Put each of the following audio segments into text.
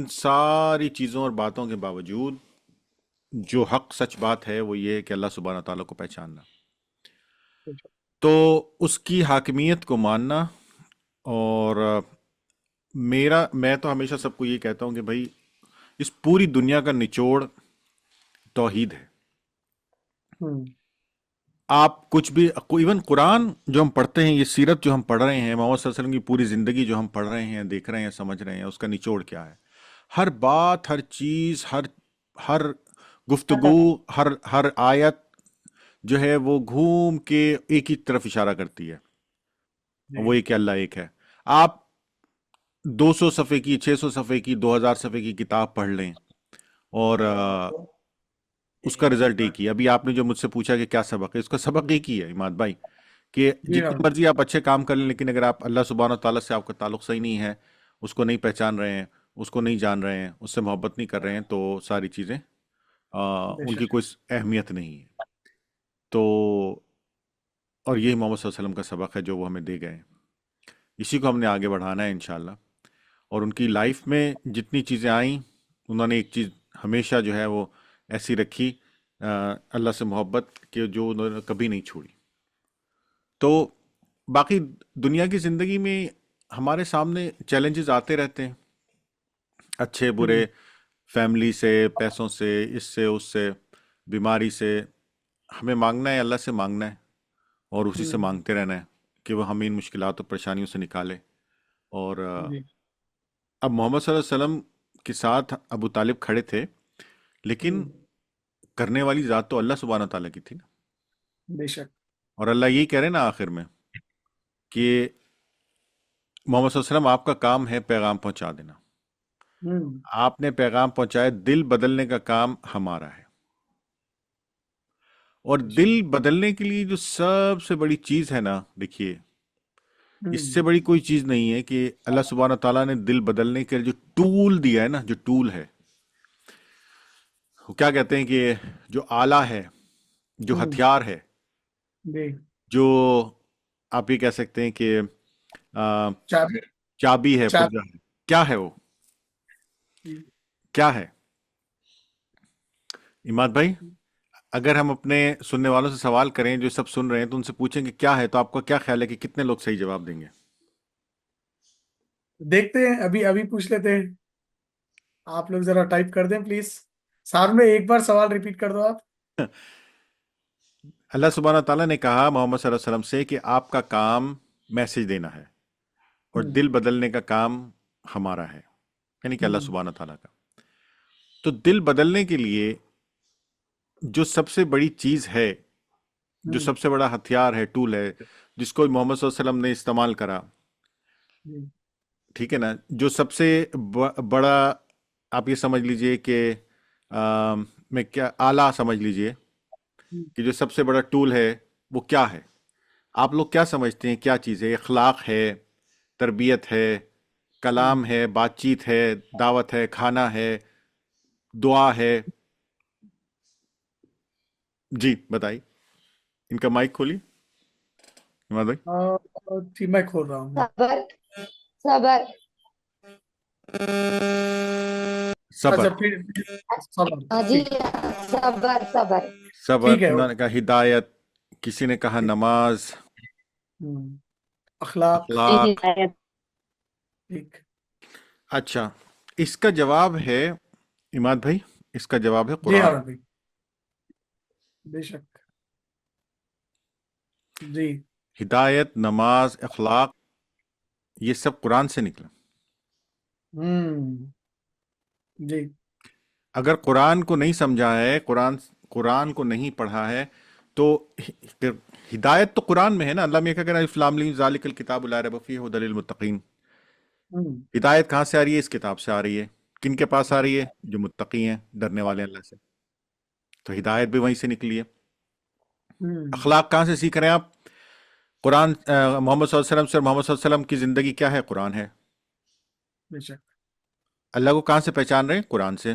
ان ساری چیزوں اور باتوں کے باوجود جو حق سچ بات ہے وہ یہ ہے کہ اللہ سبحانہ تعالیٰ کو پہچاننا، تو اس کی حاکمیت کو ماننا۔ اور میں تو ہمیشہ سب کو یہ کہتا ہوں کہ بھائی اس پوری دنیا کا نچوڑ توحید ہے۔ ہوں، آپ کچھ بھی، ایون قرآن جو ہم پڑھتے ہیں، یہ سیرت جو ہم پڑھ رہے ہیں، محمد صلی اللہ علیہ وسلم کی پوری زندگی جو ہم پڑھ رہے ہیں، دیکھ رہے ہیں، سمجھ رہے ہیں، اس کا نچوڑ کیا ہے؟ ہر بات، ہر چیز، ہر گفتگو، ہر آیت جو ہے وہ گھوم کے ایک ہی طرف اشارہ کرتی ہے، جی وہ ایک کہ اللہ ایک ہے۔ آپ 200 صفحے کی، 600 صفحے کی، 2000 صفحے کی کتاب پڑھ لیں اور اس کا رزلٹ ایک ہی ہے۔ ابھی آپ نے جو مجھ سے پوچھا کہ کیا سبق ہے، اس کا سبق ایک ہی ہے عماد بھائی، کہ جی جتنی مرضی آپ اچھے کام کر لیں، لیکن اگر آپ اللہ سبحانہ تعالیٰ سے آپ کا تعلق صحیح نہیں ہے، اس کو نہیں پہچان رہے ہیں، اس کو نہیں جان رہے ہیں، اس سے محبت نہیں کر رہے ہیں، تو ساری چیزیں بے ان کی شک کوئی اہمیت نہیں ہے۔ تو اور یہی محمد صلی اللہ علیہ وسلم کا سبق ہے جو وہ ہمیں دے گئے ہیں، اسی کو ہم نے آگے بڑھانا ہے انشاءاللہ۔ اور ان کی لائف میں جتنی چیزیں آئیں، انہوں نے ایک چیز ہمیشہ جو ہے وہ ایسی رکھی، اللہ سے محبت، کہ جو انہوں نے کبھی نہیں چھوڑی۔ تو باقی دنیا کی زندگی میں ہمارے سامنے چیلنجز آتے رہتے ہیں، اچھے ہوں، برے، فیملی سے، پیسوں سے، اس سے اس سے، بیماری سے۔ ہمیں مانگنا ہے، اللہ سے مانگنا ہے، اور اسی سے ہوں، مانگتے رہنا ہے کہ وہ ہمیں ان مشکلات اور پریشانیوں سے نکالے۔ اور جی اب محمد صلی اللہ علیہ وسلم کے ساتھ ابو طالب کھڑے تھے، لیکن ہوں، کرنے والی ذات تو اللہ سبحانہ تعالیٰ کی تھی نا۔ بے شک اور اللہ یہی کہہ رہے نا آخر میں کہ محمد صلی اللہ علیہ وسلم آپ کا کام ہے پیغام پہنچا دینا، ہوں، آپ نے پیغام پہنچایا، دل بدلنے کا کام ہمارا ہے۔ اور بے شک دل بدلنے کے لیے جو سب سے بڑی چیز ہے نا، دیکھیے، اس ہوں، سے بڑی کوئی چیز نہیں ہے کہ اللہ سبحانہ تعالیٰ نے دل بدلنے کے لیے جو ٹول دیا ہے نا، جو ٹول ہے، وہ کیا کہتے ہیں کہ جو آلہ ہے، جو ہوں، ہتھیار ہے، جی جو آپ یہ کہہ سکتے ہیں کہ آ، چابی چابی ہے، چابی پرزا ہے، کیا ہے وہ؟ کیا ہے عماد بھائی؟ اگر ہم اپنے سننے والوں سے سوال کریں، جو سب سن رہے ہیں، تو ان سے پوچھیں کہ کیا ہے، تو آپ کا کیا خیال ہے کہ کتنے لوگ صحیح جواب دیں گے؟ دیکھتے ہیں، ابھی ابھی پوچھ لیتے ہیں، آپ لوگ ذرا ٹائپ کر دیں پلیز، ساتھ میں ایک بار سوال ریپیٹ کر دو آپ۔ اللہ سبحانہ تعالیٰ نے کہا محمد صلی اللہ علیہ وسلم سے کہ آپ کا کام میسج دینا ہے، اور ہوں، دل بدلنے کا کام ہمارا ہے، یعنی کہ اللہ ہوں، سبحانہ تعالیٰ کا۔ تو دل بدلنے کے لیے جو سب سے بڑی چیز ہے، جو ہوں، سب سے بڑا ہتھیار ہے، ٹول ہے، جس کو محمد صلی اللہ علیہ وسلم نے استعمال کرا، ہوں، ٹھیک ہے نا، جو سب سے بڑا، آپ یہ سمجھ لیجئے کہ میں کیا آلہ سمجھ لیجئے ہوں، کہ جو سب سے بڑا ٹول ہے وہ کیا ہے؟ آپ لوگ کیا سمجھتے ہیں کیا چیز ہے؟ اخلاق ہے، تربیت ہے، ہوں، کلام ہے، بات چیت ہے، دعوت ہے، کھانا ہے، دعا ہے؟ جی بتائیے، ان کا مائک کھولیے عماد بھائی۔ جی میں کھول رہا ہوں۔ صبر صبر صبر، اچھا پھر صبر، جی ٹھیک صبر صبر صبر، ٹھیک ہے، انہوں نے کہا ہدایت، کسی نے کہا ٹھیک، نماز، ہوں، اخلاق، اخلاق۔ ہدایت ٹھیک، اچھا، اس کا جواب ہے عماد بھائی، اس کا جواب ہے جی ہاں قرآن۔ بھائی، بے شک، جی ہدایت، نماز، اخلاق، یہ سب قرآن سے نکلا۔ ہوں، جی اگر قرآن کو نہیں سمجھا ہے، قرآن کو نہیں پڑھا ہے، تو پھر ہدایت تو قرآن میں ہے نا۔ اللہ میں کہہ رہا ہے الف لام میم ذالک الکتاب لا ریب فیہ ھدی للمتقین۔ ہوں، ہدایت کہاں سے آ رہی ہے؟ اس کتاب سے آ رہی ہے۔ کن کے پاس آ رہی ہے؟ جو متقی ہیں، ڈرنے والے ہیں اللہ سے۔ تو ہدایت بھی وہیں سے نکلی ہے۔ ہوں، اخلاق کہاں سے سیکھ رہے ہیں آپ؟ قرآن، محمد صلی اللہ علیہ وسلم سے۔ اور محمد صلی اللہ علیہ وسلم کی زندگی کیا ہے؟ قرآن ہے۔ بے شک، اللہ کو کہاں سے پہچان رہے ہیں؟ قرآن سے۔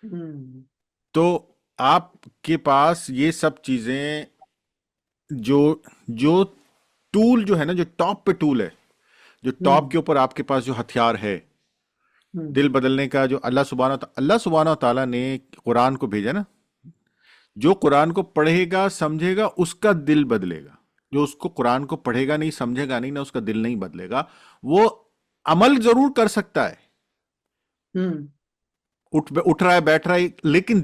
ہوں، تو آپ کے پاس یہ سب چیزیں، جو جو ٹول جو ہے نا، جو ٹاپ پہ ٹول ہے، جو ٹاپ ہوں، کے اوپر آپ کے پاس جو ہتھیار ہے، دل بدلنے کا جو اللہ سبحانہ و تعالیٰ نے قرآن کو بھیجا نا، جو قرآن کو پڑھے گا سمجھے گا اس کا دل بدلے گا، جو اس کو قرآن کو پڑھے گا نہیں سمجھے گا نہیں نا، اس کا دل نہیں بدلے گا۔ وہ عمل ضرور کر سکتا ہے، ہوں اٹھ رہا ہے بیٹھ رہا ہے، لیکن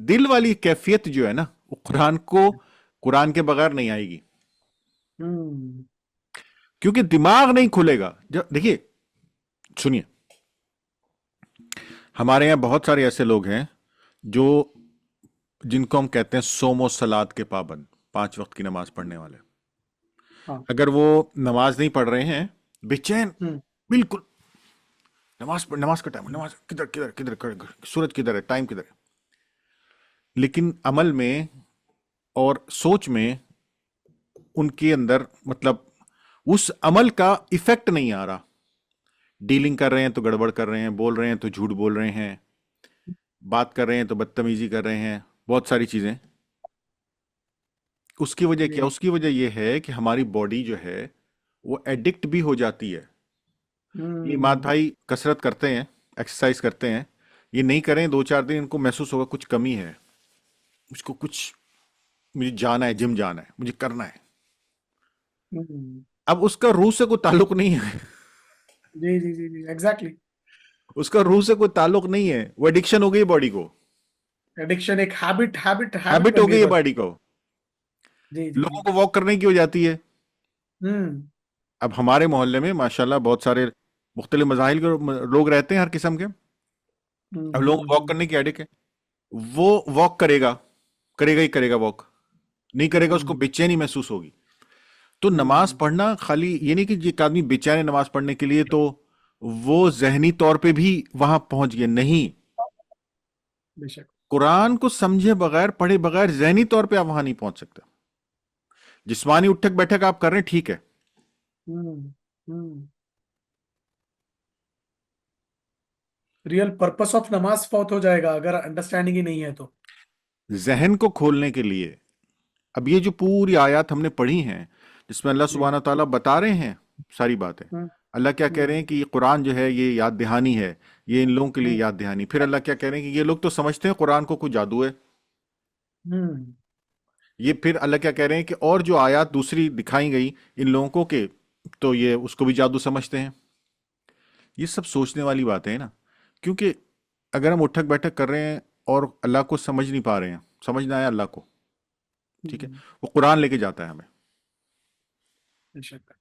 دل والی کیفیت جو ہے نا وہ قرآن کے بغیر نہیں آئے گی، ہوں کیونکہ دماغ نہیں کھلے گا۔ دیکھیے سنیے، ہمارے یہاں بہت سارے ایسے لوگ ہیں جن کو ہم کہتے ہیں صوم و صلات کے پابند، 5 وقت کی نماز پڑھنے والے۔ ہاں اگر وہ نماز نہیں پڑھ رہے ہیں، بے چین، ہوں بالکل نماز کا ٹائم، نماز کدھر سورج کدھر ہے، ٹائم کدھر ہے، لیکن عمل میں اور سوچ میں ان کے اندر مطلب اس عمل کا ایفیکٹ نہیں آ رہا۔ ڈیلنگ کر رہے ہیں تو گڑبڑ کر رہے ہیں، بول رہے ہیں تو جھوٹ بول رہے ہیں، بات کر رہے ہیں تو بدتمیزی کر رہے ہیں، بہت ساری چیزیں۔ اس کی وجہ جی کیا؟ اس کی وجہ یہ ہے کہ ہماری باڈی جو ہے وہ ایڈکٹ بھی ہو جاتی ہے۔ یہ مات ہوں بھائی کسرت کرتے ہیں، ایکسرسائز کرتے ہیں، یہ نہیں کریں 2-4 دن ان کو محسوس ہوگا کچھ کمی ہے، مجھے جانا ہے، جم جانا ہے، مجھے کرنا ہے۔ ہوں اب اس کا روح سے کوئی تعلق نہیں ہے، جی جی جی جی ایگزیکٹلی۔ اس کا روح سے کوئی تعلق نہیں ہے، وہ ایڈکشن ہو گئی باڈی کو، ایڈکشن ایک ہیبٹ ہیبٹ بن ہو گئی گئی ہے بس۔ باڈی کو۔ جی جی جی لوگوں کو واک کرنے کی ہو جاتی ہے۔ ہوں اب ہمارے محلے میں ماشاءاللہ بہت سارے مختلف مذاہب کے لوگ رہتے ہیں، ہر قسم کے۔ اب لوگوں کو واک کرنے کی ایڈک ہے، وہ واک کرے گا ہی کرے گا، واک نہیں کرے گا اس کو بے چینی محسوس ہوگی۔ تو نماز پڑھنا خالی یہ نہیں کہ ایک آدمی بے چین ہے نماز پڑھنے کے لیے تو وہ ذہنی طور پہ بھی وہاں پہنچ گیا، نہیں۔ بے شک۔ قرآن کو سمجھے بغیر، پڑھے بغیر ذہنی طور پہ آپ وہاں نہیں پہنچ سکتے۔ جسمانی اٹھک بیٹھک آپ کر رہے ہیں، ٹھیک ہے، ریئل پرپس آف نماز فوت ہو جائے گا اگر انڈرسٹینڈنگ ہی نہیں ہے تو۔ ذہن کو کھولنے کے لیے اب یہ جو پوری آیات ہم نے پڑھی ہیں جس میں اللہ جی سبحانہ تعالیٰ بتا رہے ہیں ساری باتیں، ہوں اللہ کیا کہہ ہوں رہے ہیں کہ یہ قرآن جو ہے یہ یاد دہانی ہے، یہ ان لوگوں کے لیے ہوں یاد دہانی۔ پھر اللہ کیا کہہ رہے ہیں کہ یہ لوگ تو سمجھتے ہیں قرآن کو کوئی جادو ہے۔ ہوں یہ پھر اللہ کیا کہہ رہے ہیں کہ اور جو آیات دوسری دکھائی گئی ان لوگوں کو کہ تو یہ اس کو بھی جادو سمجھتے ہیں۔ یہ سب سوچنے والی باتیں ہیں نا، کیونکہ اگر ہم اٹھک بیٹھک کر رہے ہیں اور اللہ کو سمجھ نہیں پا رہے ہیں، سمجھنا ہے اللہ کو، ٹھیک ہے، وہ قرآن لے کے جاتا ہے بے شک۔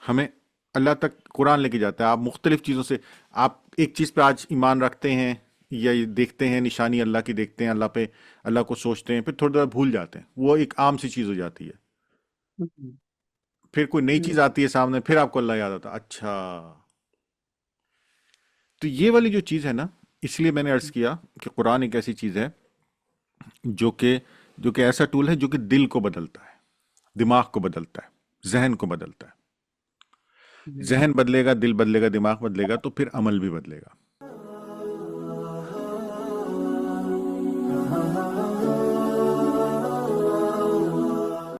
ہمیں اللہ تک قرآن لے کے جاتا ہے۔ آپ مختلف چیزوں سے، آپ ایک چیز پہ آج ایمان رکھتے ہیں یا یہ دیکھتے ہیں نشانی اللہ کی، دیکھتے ہیں اللہ پہ، اللہ کو سوچتے ہیں، پھر تھوڑی دیر بھول جاتے ہیں، وہ ایک عام سی چیز ہو جاتی ہے۔ پھر کوئی نئی چیز آتی ہے سامنے، پھر آپ کو اللہ یاد آتا، اچھا۔ تو یہ والی جو چیز ہے نا، اس لیے میں نے عرض کیا کہ قرآن ایک ایسی چیز ہے جو کہ ایسا ٹول ہے جو کہ دل کو بدلتا ہے، دماغ کو بدلتا ہے، ذہن کو بدلتا ہے۔ ذہن بدلے گا، دل بدلے گا، دماغ بدلے گا تو پھر عمل بھی بدلے گا۔